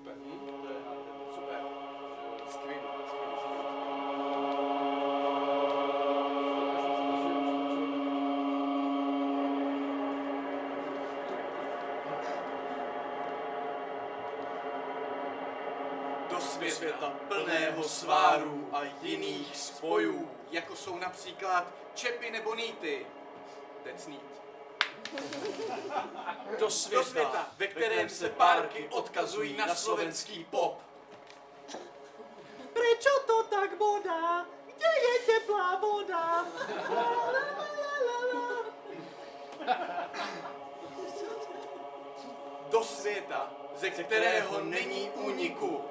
super. Super. Skvělý. Do světa plného svárů a jiných spojů, jako jsou například čepy nebo nýty. That's neat. Do světa, ve kterém se párky odkazují na slovenský pop. Prečo to tak bodá? Kde je teplá voda? La, la, la, la, la. Do světa, ze kterého není úniku.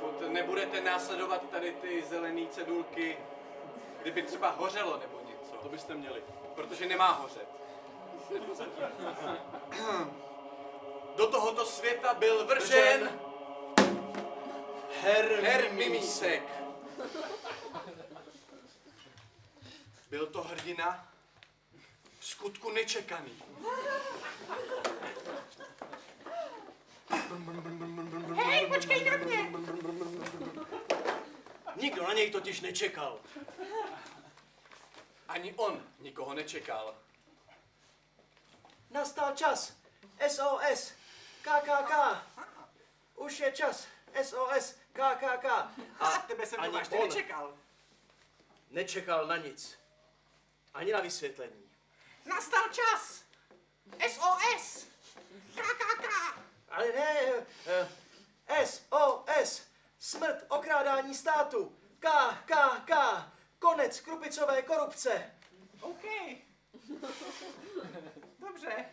Pokud nebudete následovat tady ty zelené cedulky, kdyby třeba hořelo nebo něco. To byste měli. Protože nemá hořet. Do tohoto světa byl vržen Herr Mimísek. Byl to hrdina v skutku nečekaný. Hej, počkej na mě! Nikdo na něj totiž nečekal. Ani on nikoho nečekal. Nastal čas. SOS. KKK. Už je čas. SOS. KKK. A tebe jsem ani to vážně on. nečekal. Nečekal na nic. Ani na vysvětlení. Nastal čas. SOS. KKK. Ale ne. SOS. Smrt, okrádání státu. KKK. Konec krupicové korupce. OK. Dobře.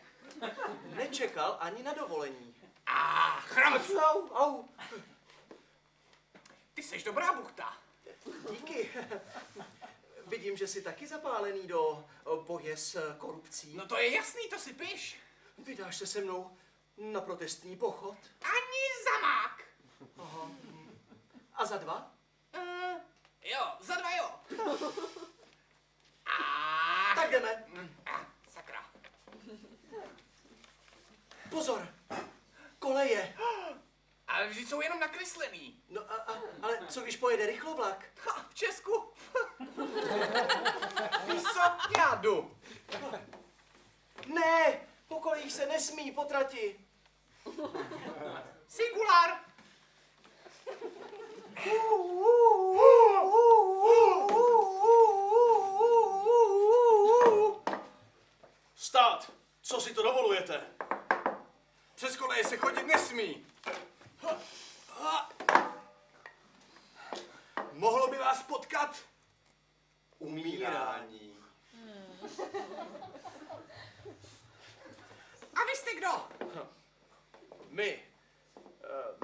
Nečekal ani na dovolení. Chramcu. Au. Ty seš dobrá buchta. Díky. Vidím, že jsi taky zapálený do boje s korupcí. No to je jasný, to si piš. Vydáš se se mnou na protestní pochod? Ani zamák. A za 2? Jo, za 2 jo. Tak jdeme. Sakra. Pozor. Koleje. Ale vždyť jsou jenom nakreslený. No ale co když pojede rychlovlak? Ha, v Česku. Víš co? Já jdu. Ne, po kolejích se nesmí po trati. Singular. Stát! Co si to dovolujete? Přes koleje se chodit nesmí. Mohlo by vás potkat umírání. A vy jste kdo?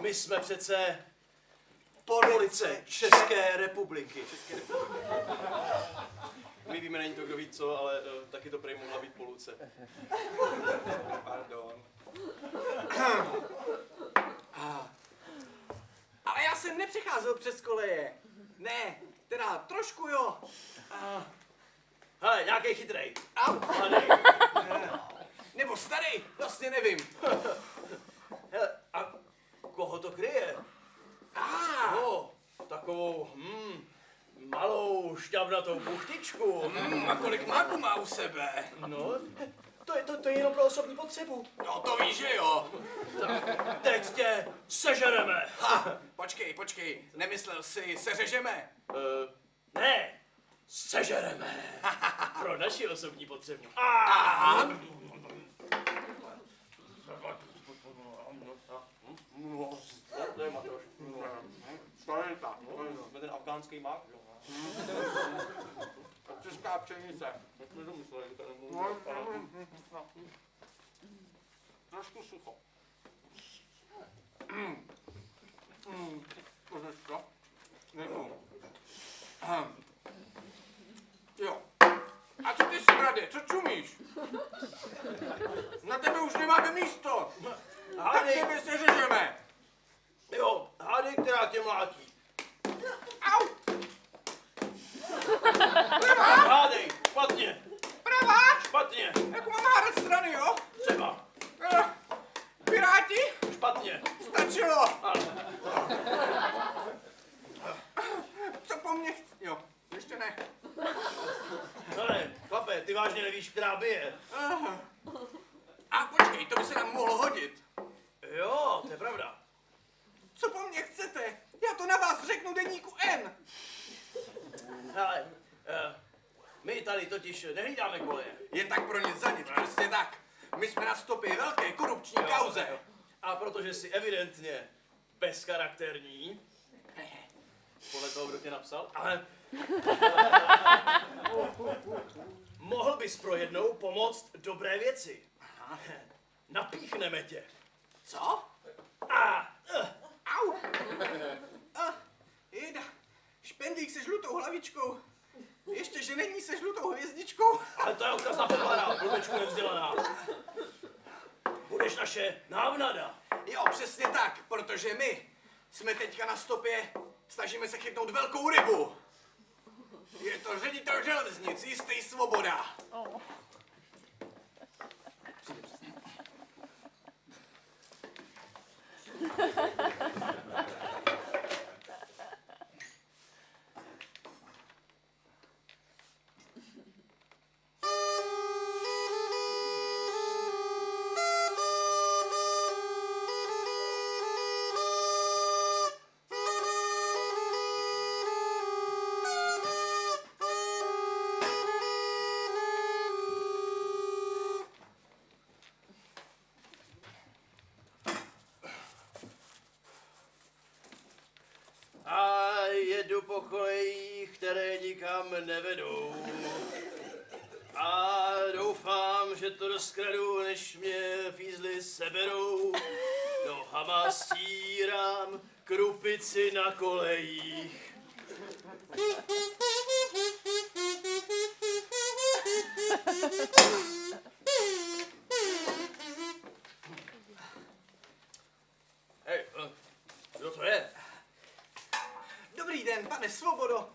My jsme přece police České republiky. My víme, není to kdo ví co, ale taky to prej mohla být poluce. Pardon. Ale já jsem nepřecházel přes koleje. Ne, teda trošku jo. Hele, nějaký chytrej. Au. Mladej. Nebo starý, vlastně nevím. Hele, a koho to kryje? No, takovou, malou šťavnatou buchtičku. A kolik máku má u sebe? No, To je jenom pro osobní potřebu. No to víš, že jo. teď tě sežereme. Ha, počkej, nemyslel jsi, seřežeme? Ne, sežereme. Pro naši osobní potřebu. To je Matoš. Jsme ten afgánský mák, jo. Česká pšenice. Jak jsme to mysleli? Trošku sucho. Můžeš to? Děkuju. Jo. A co ty smrade, co čumíš? Na tebe už nemáme místo. Tak tebe seřežeme. Jo, hádej, která tě mlátí. Au! Hádej, špatně, Pravá! špatně, Jak mám hádat strany, jo? třeba, Piráti? špatně. Stačilo. Ano. nevíš, která bije. A počkej, to by se nám mohlo hodit. Jo, to je pravda. Co po mně chcete? Já to na vás řeknu deníku N. Ale my tady totiž nehlídáme koleje. Jen tak pro nic za nic, přesně tak. My jsme na stopě velké korupční kauze. A protože jsi evidentně bezcharakterní, podle toho, kdo tě napsal, ale mohl bys pro jednou pomoct dobré věci. Napíchneme tě. Co? Au! Jeda, špendlík se žlutou hlavičkou. Ještě, že není se žlutou hvězdičkou. Ale to je odkaz na Fedora, blbečku nevzdělaná. Budeš naše návnada. Jo, přesně tak, protože my jsme teďka na stopě, snažíme se chytnout velkou rybu. Je to ředitel železnic, jistý Svoboda. A jedu po kolejích, které nikam nevedou. A doufám, že to rozkradu, než mě fízly seberou. Nohama stírám krupici na kolejích. Hej, kdo to je? Dobrý den, pane Svobodo.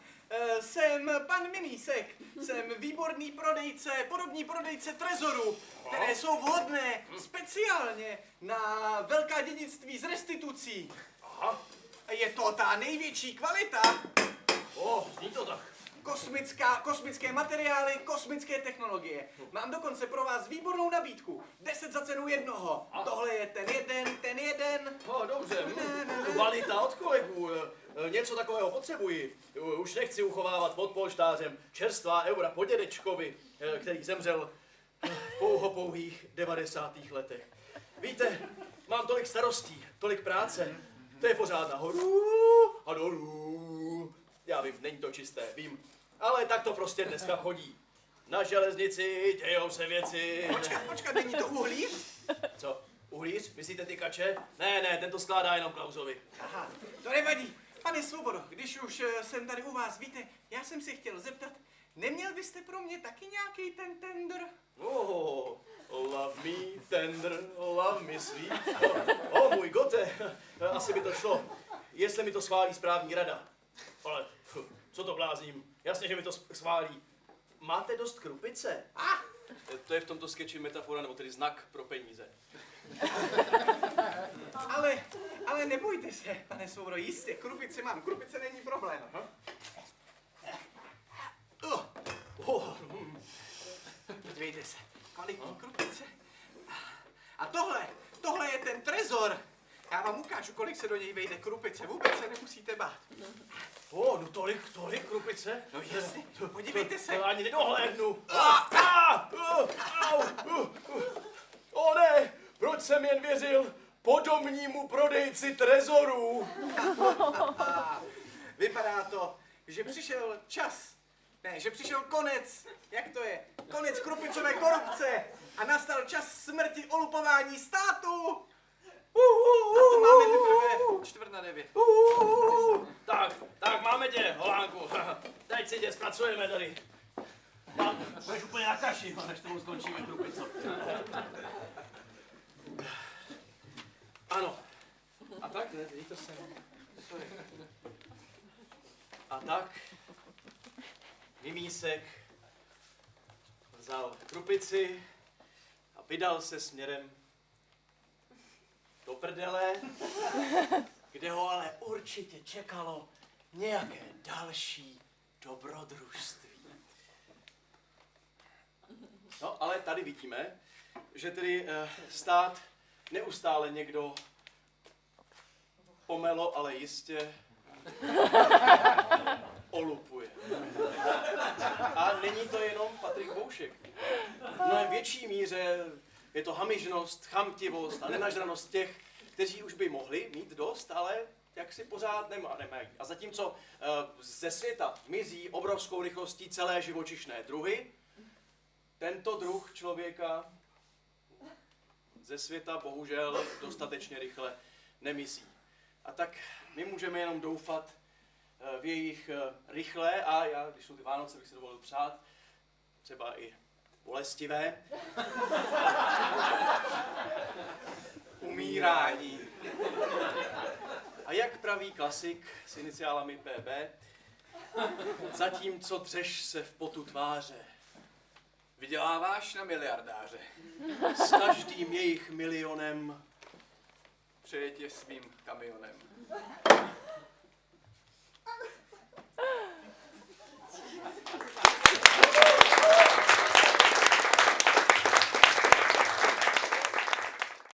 Jsem pan Minísek. Jsem výborný prodejce, podobní prodejce trezorů, které jsou vhodné speciálně na velká dědictví z restitucí. Aha. Je to ta největší kvalita. Zní to tak. Kosmické materiály, kosmické technologie. Mám dokonce pro vás výbornou nabídku. 10 za cenu jednoho. Tohle je ten jeden. Dobře. Kvalita od kolegů. Něco takového potřebuji. Už nechci uchovávat pod polštářem čerstvá eura po dědečkovi, který zemřel v pouhých 90. letech. Víte, mám tolik starostí, tolik práce. To je pořád nahoru a dolů. Já vím, není to čisté, vím. Ale tak to prostě dneska chodí. Na železnici dějou se věci. Počkat, není to uhlí? Co? Uhlíř? Myslíte tykače? Ne, ten to skládá jenom Klausovi. Aha, to nevadí. Pane Svobodo, když už jsem tady u vás, víte, já jsem se chtěl zeptat, neměl byste pro mě taky nějaký ten tender? Love me tender, love me sweet. Můj gote, asi by to šlo, jestli mi to schválí správní rada. Ale co to blázním, jasně, že mi to schválí. Máte dost krupice? To je v tomto sketchi metafora, nebo tedy znak pro peníze. Ale nebojte se, pane Svobodo, jistě, krupice mám, krupice není problém. Podívejte se, kvalitní krupice. A tohle je ten trezor. Já vám ukážu, kolik se do něj vejde krupice, vůbec se nemusíte bát. No tolik krupice? No jasně, podívejte se. To ani nedohlédnu. Ne, proč jsem jen věřil podomnímu prodejci trezorů? Vypadá to, že přišel čas. Ne, že přišel konec. Jak to je? Konec krupicové korupce. A nastal čas smrti olupování státu. A to máme teprve 8:45. Tak máme tě, Holánku. Teď si tě zpracujeme tady. Budeš úplně na kaši, než tomu skončíme krupico. Ano. A tak, ne, to se. A tak Mimísek vzal krupici a vydal se směrem do prdele, kde ho ale určitě čekalo nějaké další dobrodružství. tady vidíme, že tedy stát neustále někdo pomelo, ale jistě olupuje. A není to jenom Patrik Boušek. V mnohem větší míře je to hamižnost, chamtivost a nenažranost těch, kteří už by mohli mít dost, ale jak si pořád nemají. A zatímco ze světa mizí obrovskou rychlostí celé živočišné druhy, tento druh člověka ze světa bohužel dostatečně rychle nemizí. A tak my můžeme jenom doufat v jejich rychlé a já, když jsou ty Vánoce, bych si dovolil přát, třeba i bolestivé umírání. A jak praví klasik s iniciálami PB, zatímco dřeš se v potu tváře, Vyděláváš na miliardáře. s každým jejich milionem Přeje tě svým kamionem.